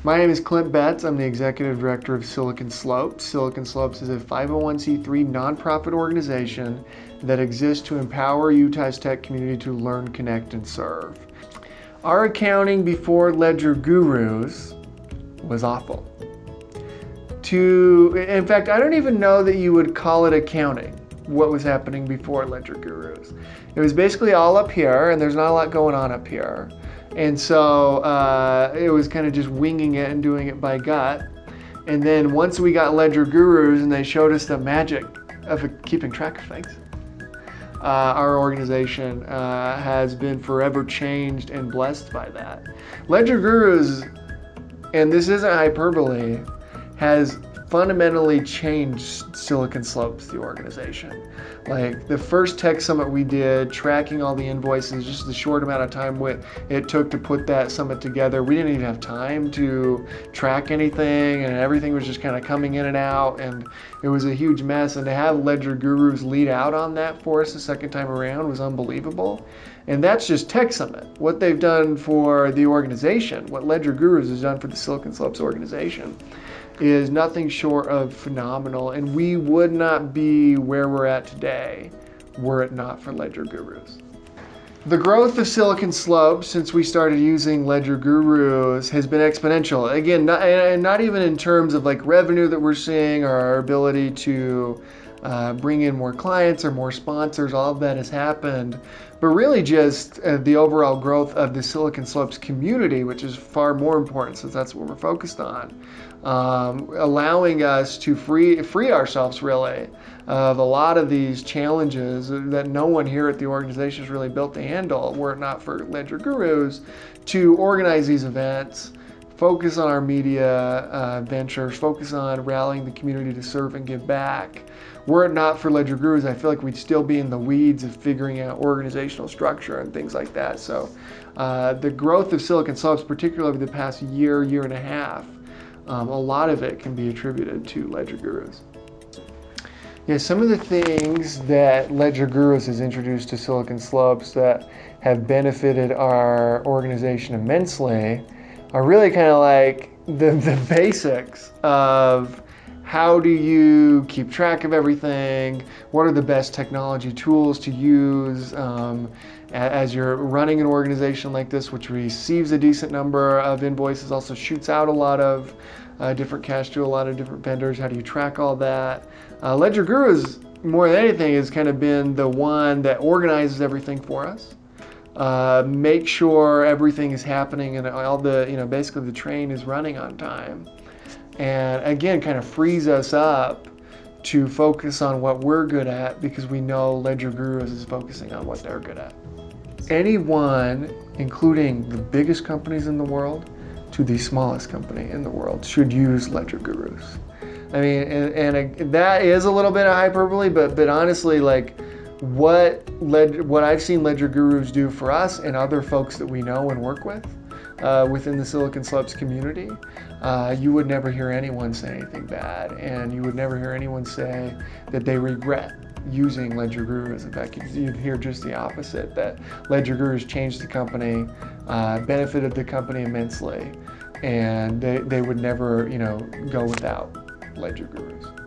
My name is Clint Betts. I'm the Executive Director of Silicon Slopes. Silicon Slopes is a 501c3 nonprofit organization that exists to empower Utah's tech community to learn, connect, and serve. Our accounting before LedgerGurus was awful. In fact, I don't even know that you would call it accounting, what was happening before LedgerGurus. It was basically all up here, and there's not a lot going on up here. And so it was kind of just winging it and doing it by gut. And then once we got LedgerGurus and they showed us the magic of keeping track of things, our organization has been forever changed and blessed by that. LedgerGurus, and this isn't hyperbole, has fundamentally changed Silicon Slopes, the organization. Like the first tech summit we did, tracking all the invoices, just the short amount of time it took to put that summit together. We didn't even have time to track anything, and everything was just kind of coming in and out, and it was a huge mess. And to have LedgerGurus lead out on that for us the second time around was unbelievable. And that's just Tech Summit. What they've done for the organization, what LedgerGurus has done for the Silicon Slopes organization, is nothing short of phenomenal, and we would not be where we're at today were it not for LedgerGurus. The growth of Silicon Slopes since we started using LedgerGurus has been exponential. Again, not even in terms of like revenue that we're seeing or our ability to bring in more clients or more sponsors. All of that has happened, but really just the overall growth of the Silicon Slopes community, which is far more important since that's what we're focused on, allowing us to free ourselves really of a lot of these challenges that no one here at the organization is really built to handle were it not for LedgerGurus, to organize these events, focus on our media ventures, focus on rallying the community to serve and give back. Were it not for LedgerGurus, I feel like we'd still be in the weeds of figuring out organizational structure and things like that. So the growth of Silicon Slopes, particularly over the past year and a half, a lot of it can be attributed to LedgerGurus. Yeah, some of the things that LedgerGurus has introduced to Silicon Slopes that have benefited our organization immensely are really kind of like the basics of how do you keep track of everything, what are the best technology tools to use as you're running an organization like this, which receives a decent number of invoices, also shoots out a lot of different cash to a lot of different vendors. How do you track all that? LedgerGurus, more than anything, has kind of been the one that organizes everything for us. Make sure everything is happening and all the, basically the train is running on time. And again, kind of frees us up to focus on what we're good at because we know LedgerGurus is focusing on what they're good at. Anyone, including the biggest companies in the world to the smallest company in the world, should use LedgerGurus. I mean, and that is a little bit of hyperbole, but honestly, like what I've seen LedgerGurus do for us and other folks that we know and work with within the Silicon Slopes community, you would never hear anyone say anything bad, and you would never hear anyone say that they regret using LedgerGurus. In fact, you'd hear just the opposite, that LedgerGurus changed the company, benefited the company immensely, and they would never, go without LedgerGurus.